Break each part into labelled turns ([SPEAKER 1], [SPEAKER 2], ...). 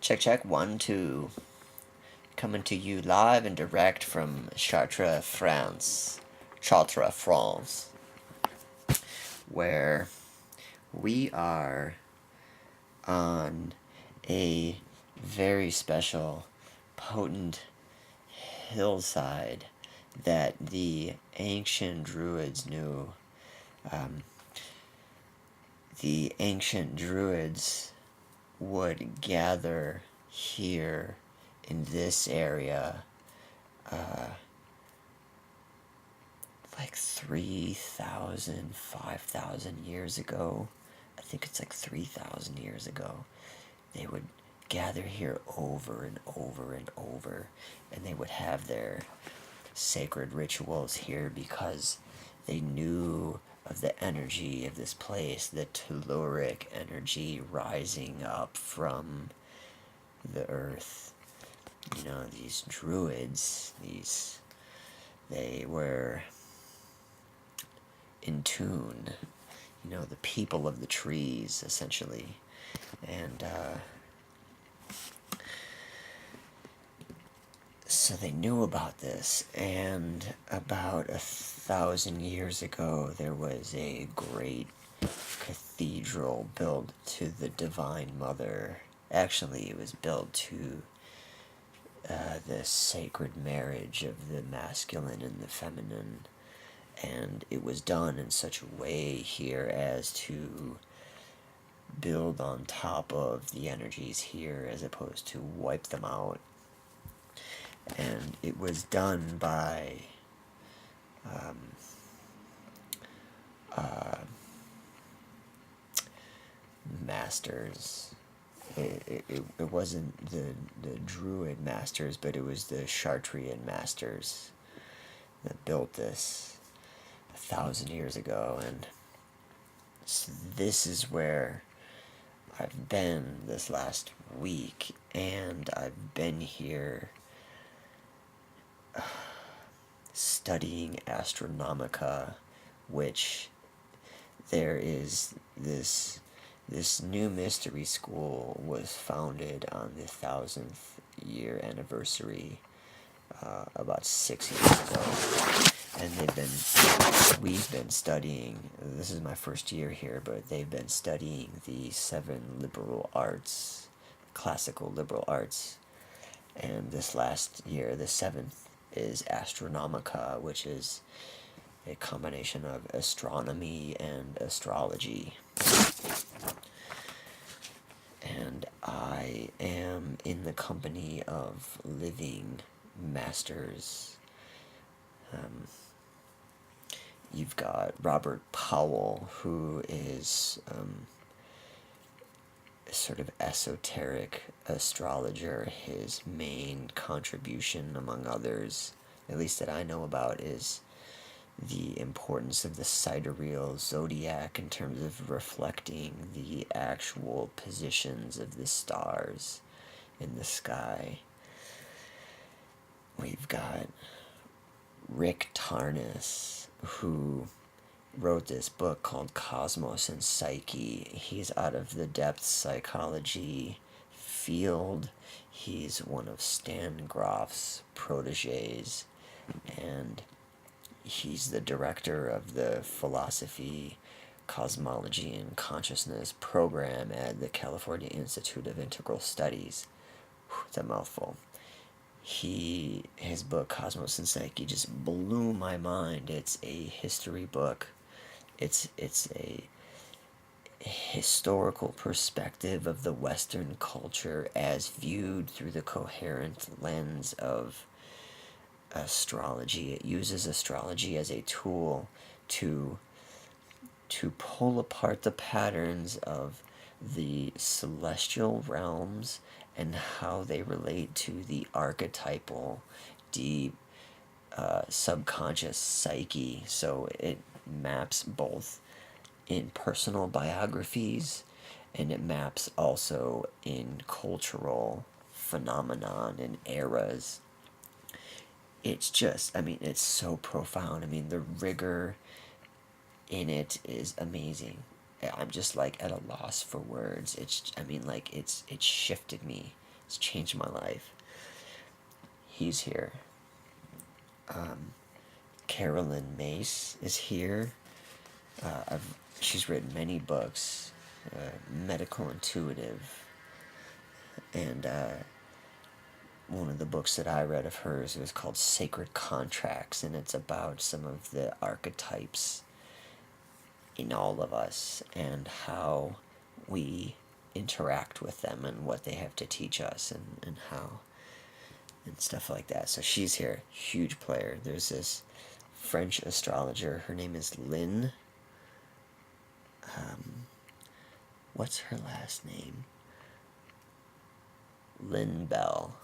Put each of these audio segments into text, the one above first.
[SPEAKER 1] Check, check, 1, 2. Coming to you live and direct from Chartres, France. Chartres, France. Where we are on a very special, potent hillside that the ancient druids knew. The ancient druids would gather here in this area like 3,000, 5,000 years ago. I think it's like 3,000 years ago. They would gather here over and over and over, and they would have their sacred rituals here because they knew of the energy of this place, the telluric energy rising up from the earth. You know, these druids, they were in tune, you know, the people of the trees, essentially. And so they knew about this, and about 1,000 years ago there was a great cathedral built to the Divine Mother. Actually, it was built to the sacred marriage of the masculine and the feminine, and it was done in such a way here as to build on top of the energies here as opposed to wipe them out. And it was done by masters. It wasn't the Druid masters, but it was the Chartrian masters that built this 1,000 years ago. And so this is where I've been this last week, and I've been here studying Astronomica, which there is this new mystery school was founded on the 1,000th year anniversary about 6 years ago, and we've been studying. This is my first year here, but they've been studying the 7 liberal arts, classical liberal arts, and this last year, the 7th, is Astronomica, which is a combination of astronomy and astrology. And I am in the company of living masters. You've got Robert Powell, who is a sort of esoteric astrologer. His main contribution, among others, at least that I know about, is the importance of the sidereal zodiac in terms of reflecting the actual positions of the stars in the sky. We've got Rick Tarnas, who wrote this book called Cosmos and Psyche. He's out of the depth psychology field. He's one of Stan Grof's proteges, and he's the director of the Philosophy, Cosmology, and Consciousness program at the California Institute of Integral Studies. It's a mouthful. His book, Cosmos and Psyche, just blew my mind. It's a history book. It's a historical perspective of the Western culture as viewed through the coherent lens of astrology. It uses astrology as a tool to pull apart the patterns of the celestial realms and how they relate to the archetypal, deep, subconscious psyche. So it maps both in personal biographies, and it maps also in cultural phenomenon and eras. It's just, it's so profound. The rigor in it is amazing. I'm just like at a loss for words. It's shifted me It's changed my life. He's here. Carolyn Mace is here. She's written many books, medical intuitive, and one of the books that I read of hers was called Sacred Contracts, and it's about some of the archetypes in all of us and how we interact with them and what they have to teach us, and how and stuff like that. So she's here, huge player. There's this French astrologer, her name is Lynn. What's her last name? Lynn Bell.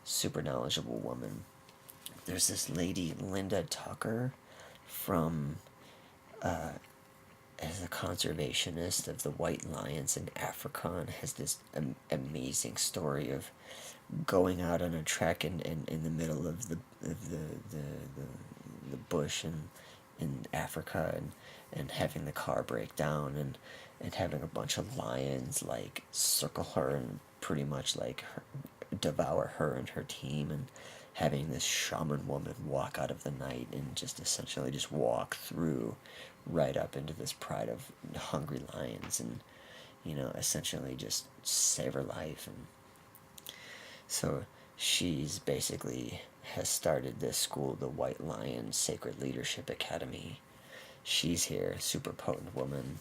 [SPEAKER 1] Super knowledgeable woman. There's this lady, Linda Tucker, from as a conservationist of the white lions in Africa, and has this amazing story of going out on a trek in the middle of the bush in Africa, and having the car break down, and having a bunch of lions like circle her and pretty much like devour her and her team, and having this shaman woman walk out of the night and just essentially just walk through right up into this pride of hungry lions, and essentially just save her life. And so she's basically has started this school, the White Lion Sacred Leadership Academy. She's here, super potent woman.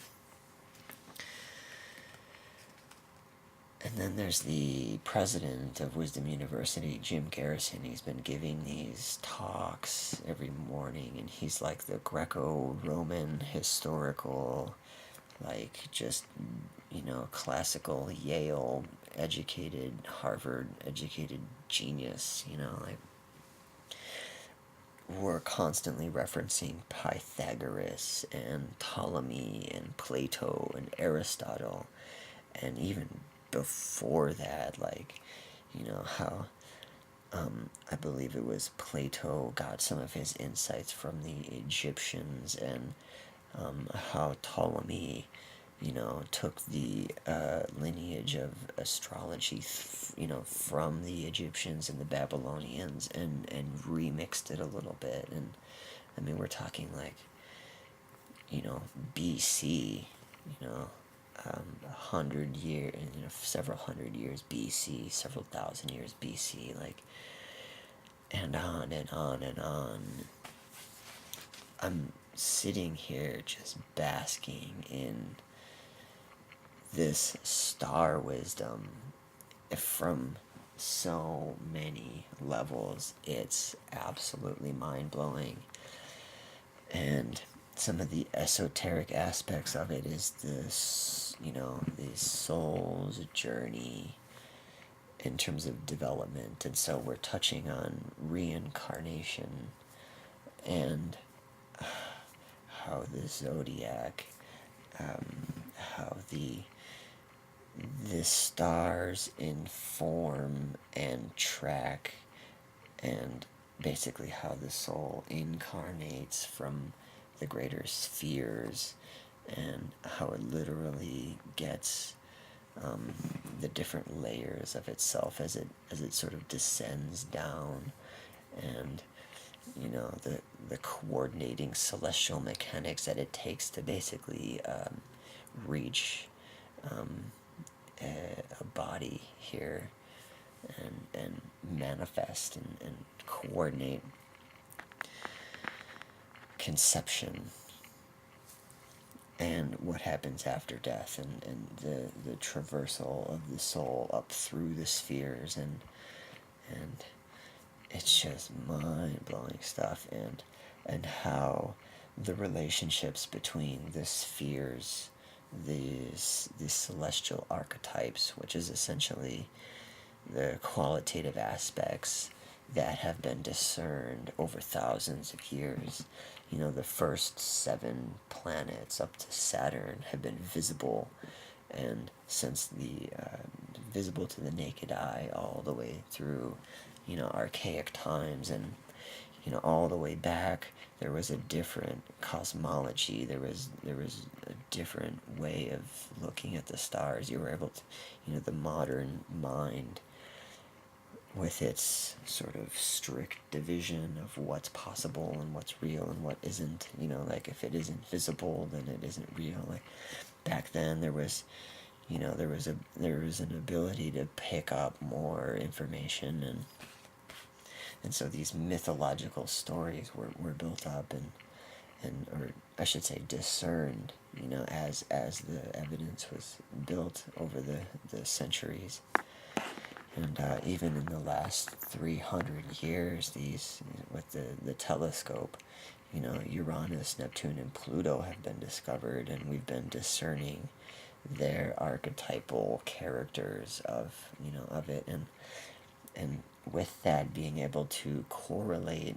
[SPEAKER 1] And then there's the president of Wisdom University, Jim Garrison. He's been giving these talks every morning, and he's like the Greco-Roman historical, like just, classical Yale educated, Harvard educated genius, like we're constantly referencing Pythagoras and Ptolemy and Plato and Aristotle, and even before that, like, how I believe it was Plato got some of his insights from the Egyptians, and how Ptolemy, took the lineage of astrology, from the Egyptians and the Babylonians, and remixed it a little bit. And I mean, we're talking like, BC, 100 years, several hundred years BC, several thousand years BC, like, and on and on and on. I'm sitting here just basking in this star wisdom from so many levels. It's absolutely mind-blowing. And some of the esoteric aspects of it is this, the soul's journey in terms of development. And so we're touching on reincarnation, and how the zodiac, how the stars inform and track, and basically how the soul incarnates from the greater spheres, and how it literally gets the different layers of itself as it sort of descends down, and the coordinating celestial mechanics that it takes to basically reach a body here, and manifest and coordinate conception, and what happens after death, and the traversal of the soul up through the spheres, and it's just mind-blowing stuff, and how the relationships between the spheres, these celestial archetypes, which is essentially the qualitative aspects that have been discerned over thousands of years. The first 7 planets up to Saturn have been visible, and since the visible to the naked eye all the way through, archaic times, and all the way back, there was a different cosmology. There was a different way of looking at the stars. You were able to, the modern mind, with its sort of strict division of what's possible and what's real and what isn't. Like if it isn't visible, then it isn't real. Like back then, there was an ability to pick up more information, and so these mythological stories were built up, or I should say discerned, as the evidence was built over the centuries. And even in the last 300 years, with the telescope, Uranus, Neptune, and Pluto have been discovered, and we've been discerning their archetypal characters of it, and with that, being able to correlate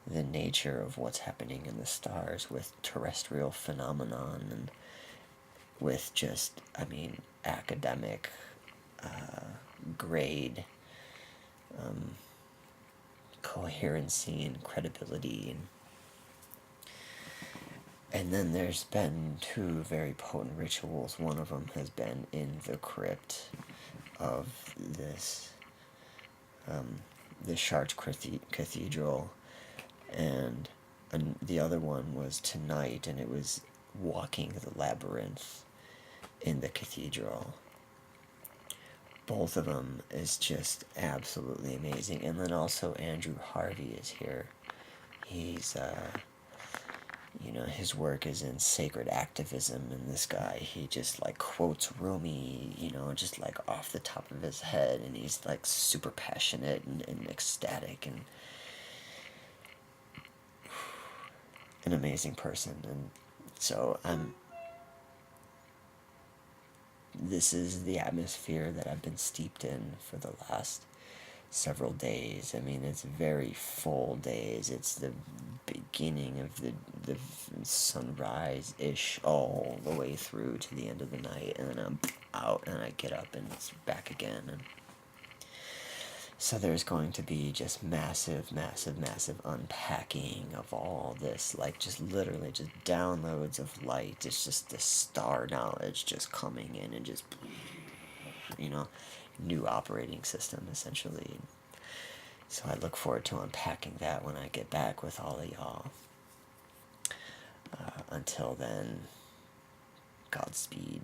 [SPEAKER 1] the nature of what's happening in the stars with terrestrial phenomenon, and with just, academic grade coherency and credibility. And then there's been two very potent rituals. One of them has been in the crypt of the Chartres Cathedral, and the other one was tonight, and it was walking the labyrinth in the cathedral. Both of them is just absolutely amazing. And then also Andrew Harvey is here. He's his work is in sacred activism, and this guy, he just like quotes Rumi, just like off the top of his head, and he's like super passionate and ecstatic, and an amazing person. And so this is the atmosphere that I've been steeped in for the last several days. It's very full days. It's the beginning of the sunrise-ish all the way through to the end of the night, and then I'm out, and I get up, and it's back again. And so there's going to be just massive unpacking of all this, like just literally just downloads of light. It's just the star knowledge just coming in, and just, new operating system, essentially. So I look forward to unpacking that when I get back with all of y'all. Until then, Godspeed.